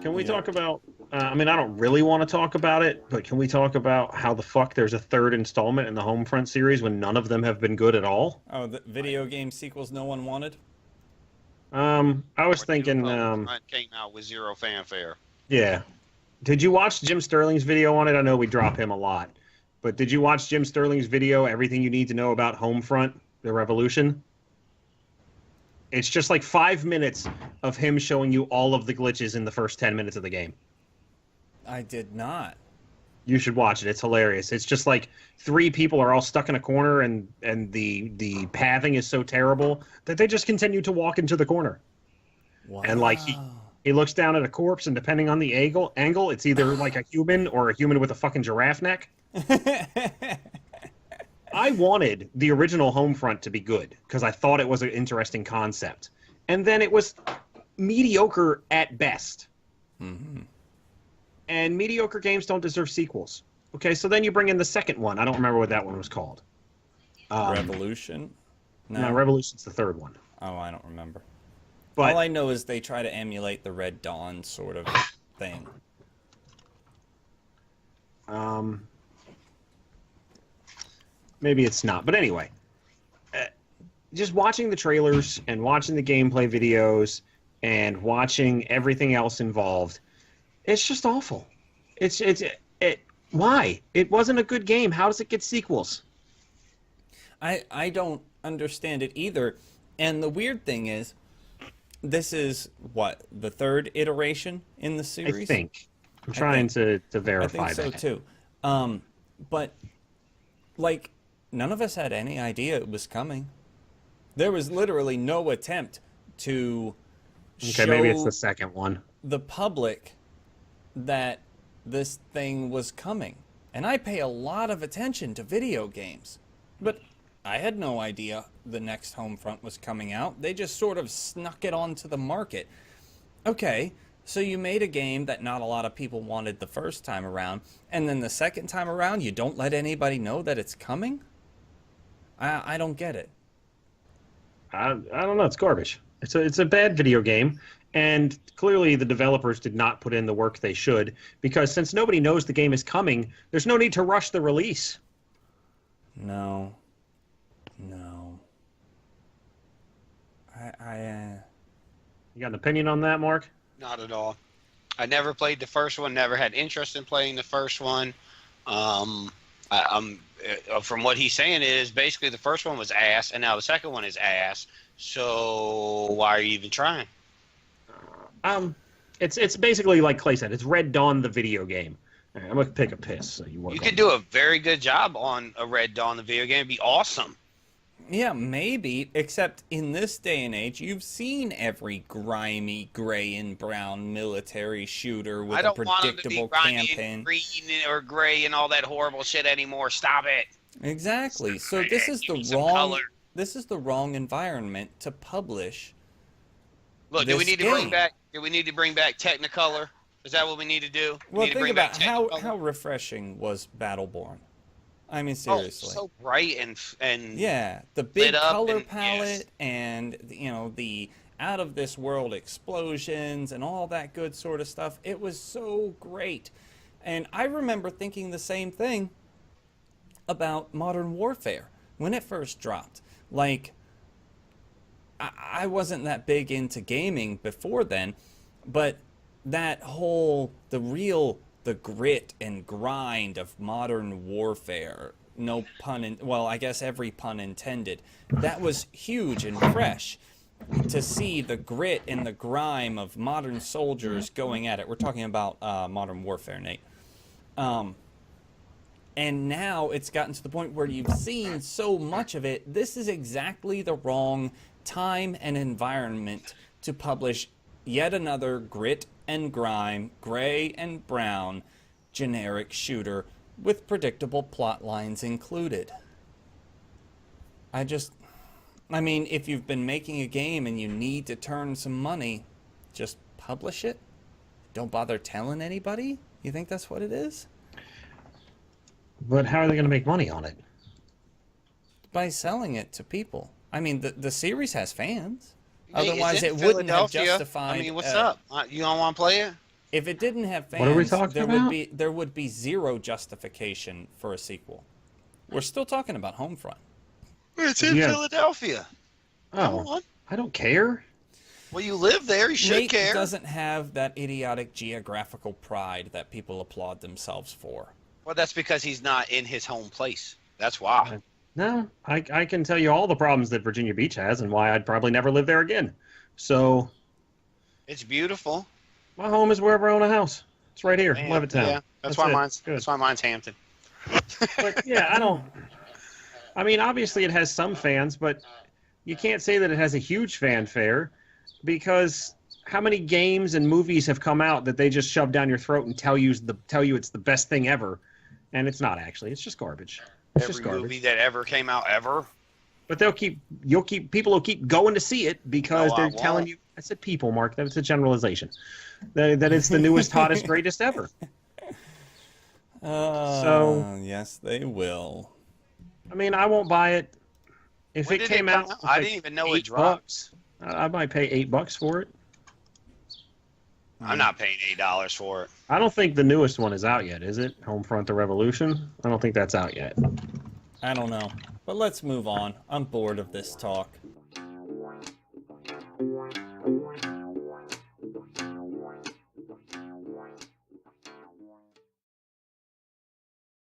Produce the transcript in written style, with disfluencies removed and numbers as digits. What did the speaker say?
Can we talk about? I mean, I don't really want to talk about it, but can we talk about how the fuck there's a third installment in the Homefront series when none of them have been good at all? Oh, the video game sequels no one wanted? I was Or two thinking, Homefront came out with zero fanfare. yeah. Did you watch Jim Sterling's video on it? I know we drop him a lot, but did you watch Jim Sterling's video, Everything You Need to Know About Homefront, the Revolution? It's just like 5 minutes of him showing you all of the glitches in the first 10 minutes of the game. I did not. You should watch it. It's hilarious. It's just like three people are all stuck in a corner, and the pathing is so terrible that they just continue to walk into the corner. Wow. And like he looks down at a corpse, and depending on the angle, it's either like a human or a human with a fucking giraffe neck. I wanted the original Homefront to be good because I thought it was an interesting concept, and then it was mediocre at best. Mm-hmm. And mediocre games don't deserve sequels. Okay, so then you bring in the second one. I don't remember what that one was called. Revolution? No, Revolution's the third one. Oh, I don't remember. But all I know is they try to emulate the Red Dawn sort of thing. Maybe it's not. But anyway, just watching the trailers and watching the gameplay videos and watching everything else involved, it's just awful. Why? It wasn't a good game. How does it get sequels? I don't understand it either. And the weird thing is, this is, what, the third iteration in the series? I think. I'm trying to verify that. I think so, too. But, like, none of us had any idea it was coming. There was literally no attempt to show maybe it's the second one. The public that this thing was coming. And I pay a lot of attention to video games. But I had no idea the next Homefront was coming out. They just sort of snuck it onto the market. Okay, so you made a game that not a lot of people wanted the first time around, and then the second time around you don't let anybody know that it's coming? I don't get it. I don't know. It's garbage. It's a bad video game, and clearly the developers did not put in the work they should, because since nobody knows the game is coming, there's no need to rush the release. No. You got an opinion on that, Mark? Not at all. I never played the first one. Never had interest in playing the first one. I'm from what he's saying is basically the first one was ass, and now the second one is ass. So why are you even trying? It's basically like Clay said. It's Red Dawn, the video game. All right, I'm gonna take a piss. So you could do a very good job on a Red Dawn, the video game. It'd be awesome. Yeah, maybe, except in this day and age, you've seen every grimy gray and brown military shooter with a predictable campaign. Green or gray and all that horrible shit anymore. Stop it. Exactly. So this is the wrong environment to publish. Look, do we need to bring back Technicolor? Is that what we need to do? Well, think about how refreshing was Battleborn. I mean, seriously. Oh, so bright and yeah, the big color palette and the out of this world explosions and all that good sort of stuff. It was so great. And I remember thinking the same thing about Modern Warfare when it first dropped. Like, I wasn't that big into gaming before then, but that whole the grit and grind of Modern Warfare, no pun well, I guess every pun intended, that was huge and fresh to see the grit and the grime of modern soldiers going at it. We're talking about Modern Warfare, Nate. And now it's gotten to the point where you've seen so much of it. This is exactly the wrong time and environment to publish yet another grit and grime, gray and brown, generic shooter with predictable plot lines included. I mean, if you've been making a game and you need to turn some money, just publish it. Don't bother telling anybody. You think that's what it is? But how are they going to make money on it? By selling it to people. I mean, the series has fans. Hey, Otherwise, it wouldn't have justified. I mean, what's up? You don't want to play it? If it didn't have fans, What are we talking about? there would be zero justification for a sequel. We're still talking about Homefront. It's in Philadelphia. Come on. I don't care. Well, you live there. You should Nate care. doesn't have that idiotic geographical pride that people applaud themselves for. Well, that's because he's not in his home place. That's why. No, I can tell you all the problems that Virginia Beach has and why I'd probably never live there again. So, it's beautiful. My home is wherever I own a house. It's right here, Levittown. Yeah, that's why mine's Hampton. But yeah, I mean, obviously it has some fans, but you can't say that it has a huge fanfare because how many games and movies have come out that they just shove down your throat and tell you it's the best thing ever, and it's not actually. It's just garbage. It's just garbage. Movie that ever came out ever. But people will keep going to see it because they're telling you. I said people, Mark. That's a generalization. That it's the newest, hottest, greatest ever. So yes, they will. I mean, I won't buy it. If it came out, I didn't even know it dropped. I might pay $8 for it. I'm not paying $8 for it. I don't think the newest one is out yet, is it? Homefront: The Revolution? I don't think that's out yet. I don't know. But let's move on. I'm bored of this talk.